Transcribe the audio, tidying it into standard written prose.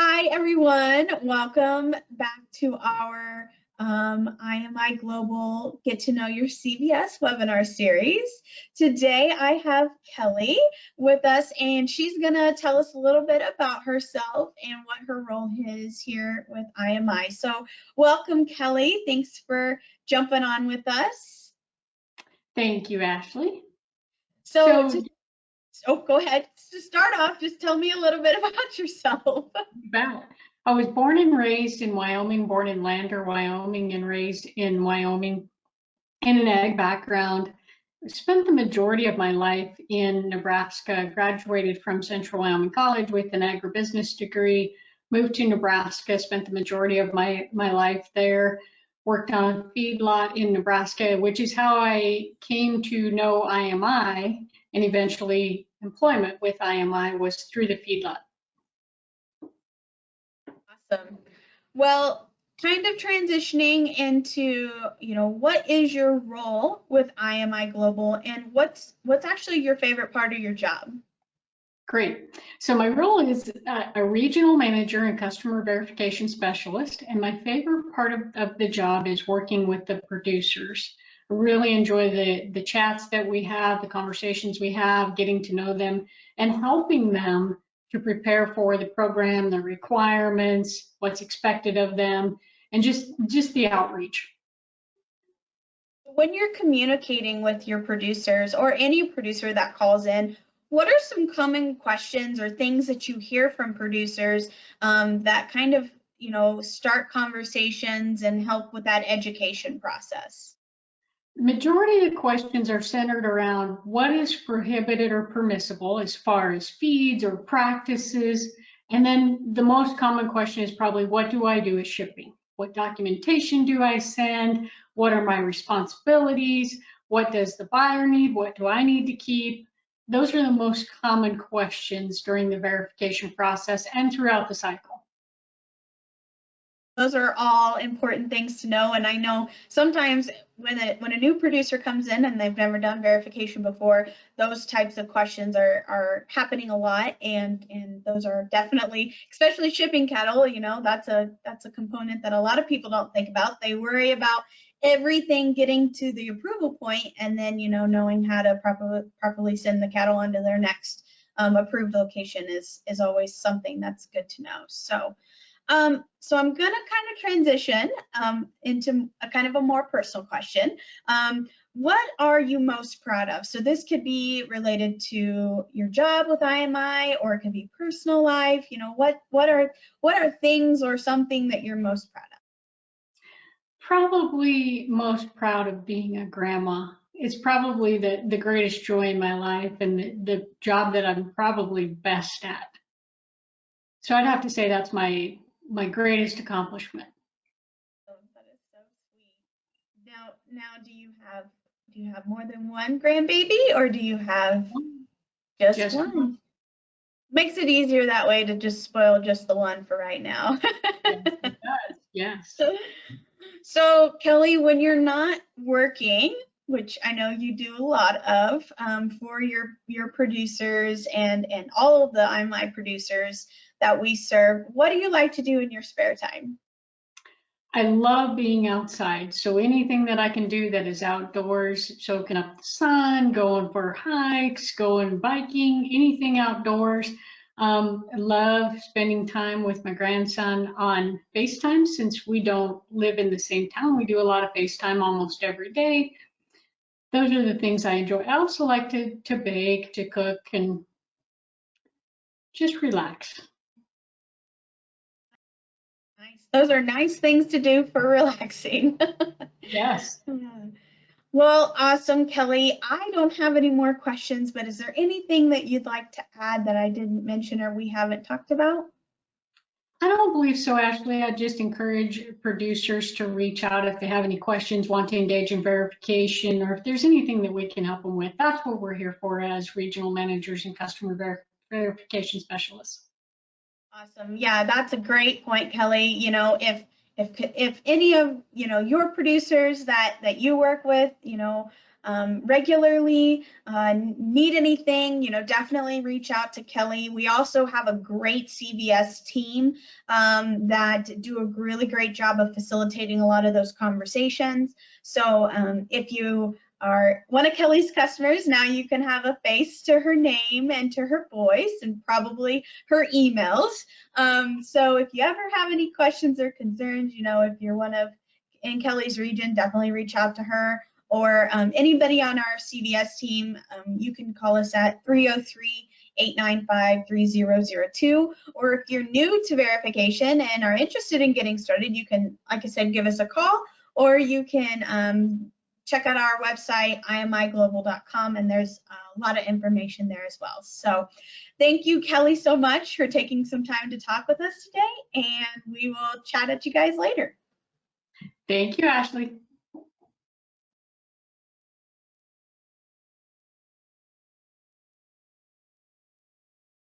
Hi, everyone. Welcome back to our IMI Global Get to Know Your CVS webinar series. Today, I have Kelly with us, and she's going to tell us a little bit about herself and what her role is here with IMI. So welcome, Kelly. Thanks for jumping on with us. Thank you, Ashley. Go ahead. To start off, just tell me a little bit about yourself. I was born and raised in Wyoming, born in Lander, Wyoming, and raised in Wyoming in an ag background. I spent the majority of my life in Nebraska, graduated from Central Wyoming College with an agribusiness degree, moved to Nebraska, spent the majority of my life there, worked on a feedlot in Nebraska, which is how I came to know IMI, and eventually employment with IMI was through the feedlot. Awesome. Well, kind of transitioning into, what is your role with IMI Global, and what's actually your favorite part of your job? Great. So my role is a regional manager and customer verification specialist, and my favorite part of the job is working with the producers. I really enjoy the chats that we have, the conversations we have, getting to know them, and helping them to prepare for the program, the requirements, what's expected of them, and just the outreach. When you're communicating with your producers or any producer that calls in, what are some common questions or things that you hear from producers that kind of, start conversations and help with that education process? Majority of the questions are centered around what is prohibited or permissible as far as feeds or practices. And then the most common question is probably, what do I do with shipping? What documentation do I send? What are my responsibilities? What does the buyer need? What do I need to keep? Those are the most common questions during the verification process and throughout the cycle. Those are all important things to know, and I know sometimes when a new producer comes in and they've never done verification before, those types of questions are happening a lot, and those are definitely, especially shipping cattle, that's a component that a lot of people don't think about. They worry about everything getting to the approval point, and then knowing how to properly send the cattle onto their next approved location is always something that's good to know. So I'm going to kind of transition into a kind of a more personal question. What are you most proud of? So this could be related to your job with IMI, or it could be personal life. What are things or something that you're most proud of? Probably most proud of being a grandma. It's probably the greatest joy in my life, and the job that I'm probably best at. So I'd have to say that's my greatest accomplishment. Oh, that is so sweet. Now, do you have more than one grandbaby, or do you have just one? Makes it easier that way to just spoil just the one for right now. Yes, it does. Yes. So Kelly, when you're not working, which I know you do a lot of for your producers and all of the IMI producers that we serve, what do you like to do in your spare time? I love being outside. So anything that I can do that is outdoors, soaking up the sun, going for hikes, going biking, anything outdoors. I love spending time with my grandson on FaceTime. Since we don't live in the same town, we do a lot of FaceTime almost every day. Those are the things I enjoy. I also like to bake, to cook, and just relax. Nice. Those are nice things to do for relaxing. Yes. Well, awesome, Kelly. I don't have any more questions, but is there anything that you'd like to add that I didn't mention or we haven't talked about? I don't believe so, Ashley. I just encourage producers to reach out if they have any questions, want to engage in verification, or if there's anything that we can help them with. That's what we're here for as regional managers and customer verification specialists. Awesome. Yeah, that's a great point, Kelly. If any of your producers that you work with, regularly, need anything, definitely reach out to Kelly. We also have a great CVS team that do a really great job of facilitating a lot of those conversations. So if you are one of Kelly's customers, now you can have a face to her name and to her voice and probably her emails. So if you ever have any questions or concerns, if you're one of in Kelly's region, definitely reach out to her, or anybody on our CVS team. You can call us at 303-895-3002, or if you're new to verification and are interested in getting started, you can, like I said, give us a call, or you can check out our website, imiglobal.com, and there's a lot of information there as well. So thank you, Kelly, so much for taking some time to talk with us today, and we will chat at you guys later. Thank you, Ashley.